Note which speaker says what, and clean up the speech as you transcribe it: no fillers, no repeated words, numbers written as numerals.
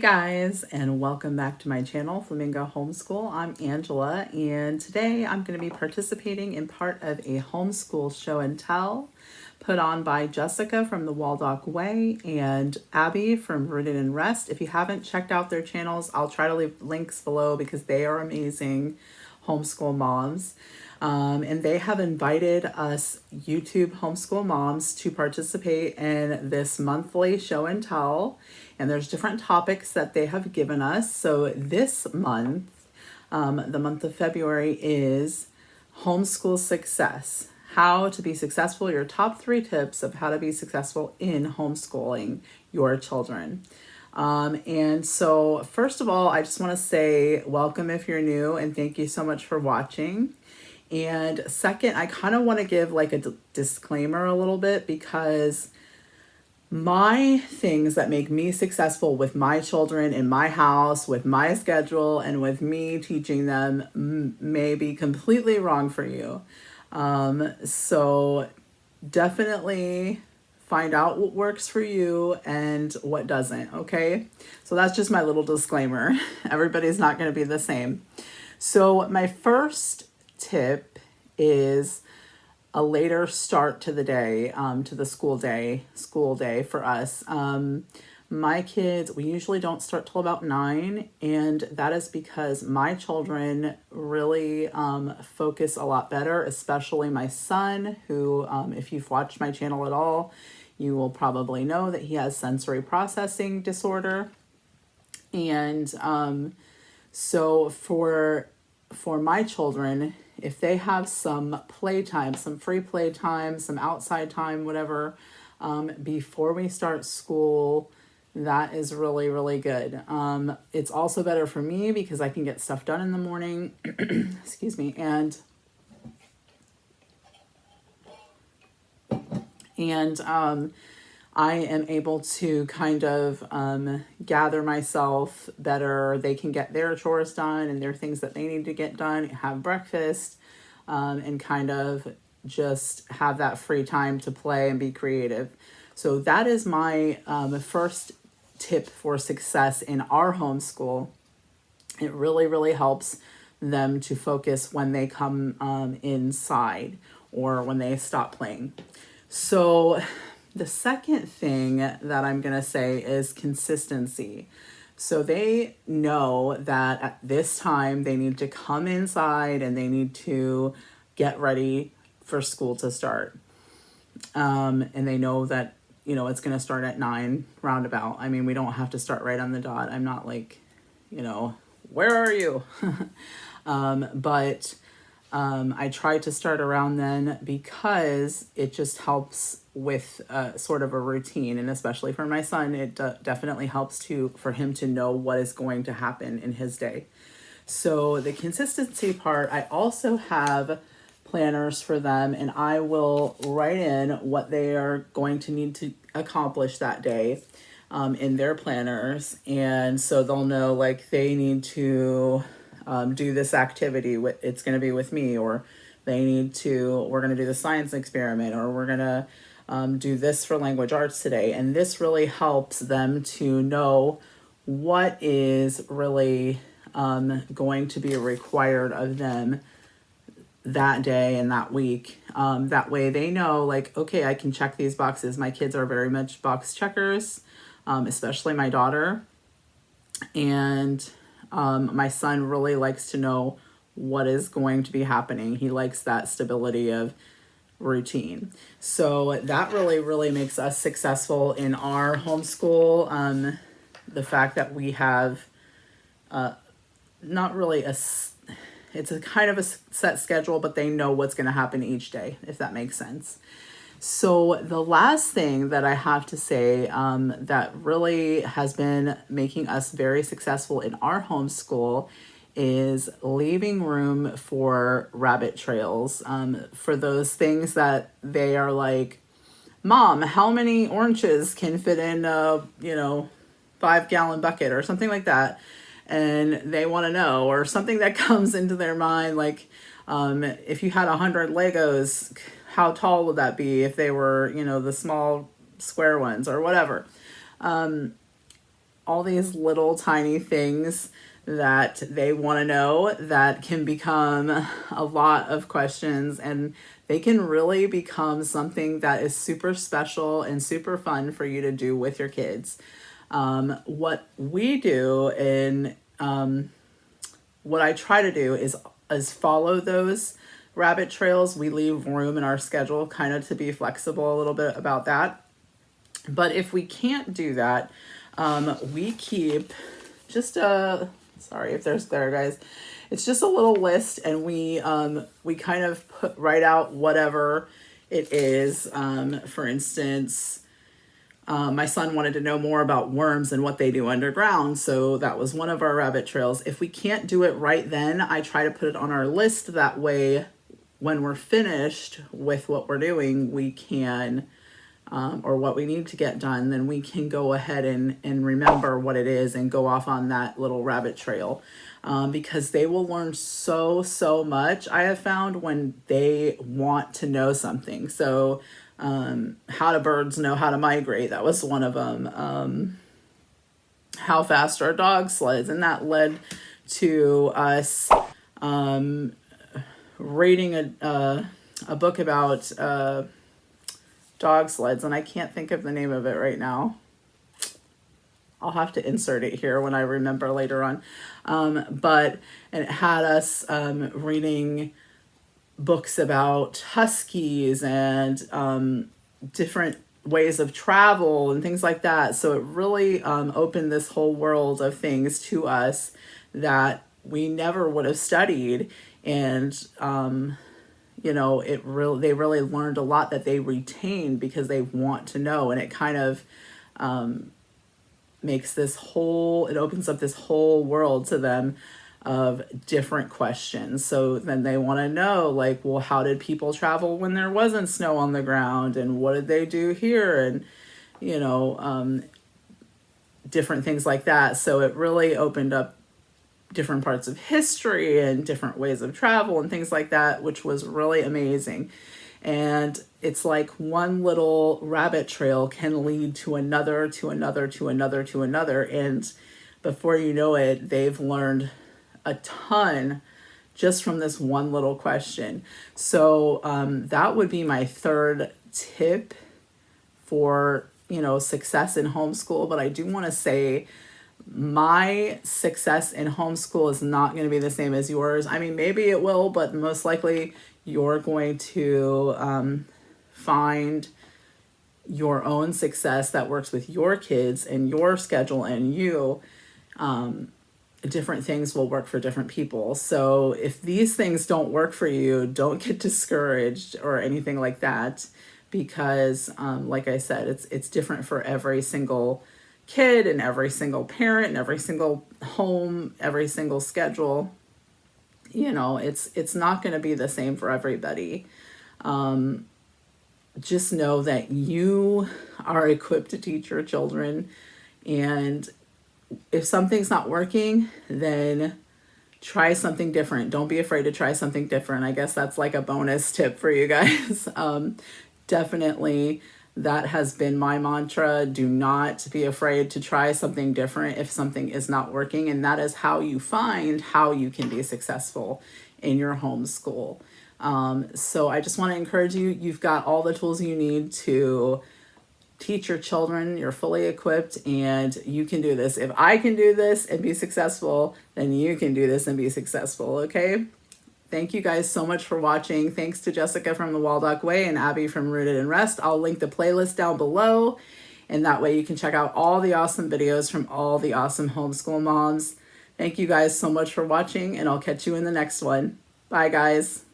Speaker 1: Guys, and welcome back to my channel, Flamingo Homeschool. I'm Angela, and today I'm going to be participating in part of a homeschool show and tell put on by Jessica from the Waldock Way and Abby from Rooted in Rest. If you haven't checked out their channels, I'll try to leave links below because they are amazing homeschool moms. And they have invited us YouTube homeschool moms to participate in this monthly show and tell. And there's different topics that they have given us. So this month, the month of February, is homeschool success. How to be successful, your top 3 tips of how to be successful in homeschooling your children. And so first of all, I just want to say welcome if you're new and thank you so much for watching. And second, I kind of want to give like a disclaimer a little bit because my things that make me successful with my children in my house, with my schedule, and with me teaching them may be completely wrong for you. So definitely find out what works for you and what doesn't, okay? So that's just my little disclaimer. Everybody's not going to be the same. So my first tip is a later start to the day, to the school day for us. My kids, we usually don't start till about 9, and that is because my children really focus a lot better, especially my son, who, if you've watched my channel at all, you will probably know that he has sensory processing disorder. And so for my children, if they have some playtime, some free playtime, some outside time, whatever, before we start school, that is really, really good. It's also better for me because I can get stuff done in the morning, excuse me, and I am able to kind of gather myself better. They can get their chores done and their things that they need to get done, have breakfast, and kind of just have that free time to play and be creative. So that is my first tip for success in our homeschool. It really, really helps them to focus when they come inside or when they stop playing. So the second thing that I'm going to say is consistency. So they know that at this time they need to come inside and they need to get ready for school to start. And they know that, it's going to start at 9 roundabout. I mean, we don't have to start right on the dot. I'm not like, where are you? But I try to start around then because it just helps with sort of a routine, and especially for my son, it definitely helps for him to know what is going to happen in his day. So the consistency part, I also have planners for them, and I will write in what they are going to need to accomplish that day in their planners, and so they'll know like they need to do this activity. It's going to be with me, or we're going to do the science experiment, or we're going to do this for language arts today. And this really helps them to know what is really going to be required of them that day and that week. That way they know like, okay, I can check these boxes. My kids are very much box checkers, especially my daughter. And my son really likes to know what is going to be happening. He likes that stability of routine. So that really, really makes us successful in our homeschool. The fact that we have not really it's a kind of a set schedule, but they know what's going to happen each day, if that makes sense. So the last thing that I have to say that really has been making us very successful in our homeschool is leaving room for rabbit trails, for those things that they are like, Mom, how many oranges can fit in a 5-gallon bucket or something like that? And they want to know, or something that comes into their mind, like if you had 100 Legos, how tall would that be if they were, the small square ones or whatever. all these little tiny things that they want to know that can become a lot of questions, and they can really become something that is super special and super fun for you to do with your kids. What we do and what I try to do is follow those rabbit trails. We leave room in our schedule kind of to be flexible a little bit about that. But if we can't do that, we keep just sorry if there's glare, guys. It's just a little list, and we kind of write out whatever it is. For instance, my son wanted to know more about worms and what they do underground, so that was one of our rabbit trails. If we can't do it right then, I try to put it on our list. That way, when we're finished with what we're doing, we can, or what we need to get done, then we can go ahead and remember what it is and go off on that little rabbit trail. Because they will learn so much, I have found, when they want to know something. So how do birds know how to migrate? That was one of them. How fast are dog sleds? And that led to us reading a book about dog sleds, and I can't think of the name of it right now. I'll have to insert it here when I remember later on. But it had us reading books about huskies and different ways of travel and things like that. So it really opened this whole world of things to us that we never would have studied. And they really learned a lot that they retained because they want to know. And it kind of it opens up this whole world to them of different questions. So then they want to know, like, well, how did people travel when there wasn't snow on the ground, and what did they do here, and different things like that. So it really opened up different parts of history and different ways of travel and things like that, which was really amazing. And it's like one little rabbit trail can lead to another, to another, to another, to another. And before you know it, they've learned a ton just from this one little question. So that would be my third tip for, success in homeschool. But I do want to say my success in homeschool is not going to be the same as yours. I mean, maybe it will, but most likely you're going to find your own success that works with your kids and your schedule and you. Different things will work for different people. So if these things don't work for you, don't get discouraged or anything like that, because like I said, it's different for every single kid and every single parent and every single home, every single schedule. It's not going to be the same for everybody. Just know that you are equipped to teach your children, and if something's not working, then try something different. Don't be afraid to try something different. I guess that's like a bonus tip for you guys. Definitely, that has been my mantra. Do not be afraid to try something different if something is not working. And that is how you find how you can be successful in your homeschool. So I just want to encourage you. You've got all the tools you need to teach your children. You're fully equipped, and you can do this. If I can do this and be successful, then you can do this and be successful. Okay. Thank you guys so much for watching. Thanks to Jessica from the Waldock Way and Abby from Rooted in Rest. I'll link the playlist down below, and that way you can check out all the awesome videos from all the awesome homeschool moms. Thank you guys so much for watching, and I'll catch you in the next one. Bye, guys.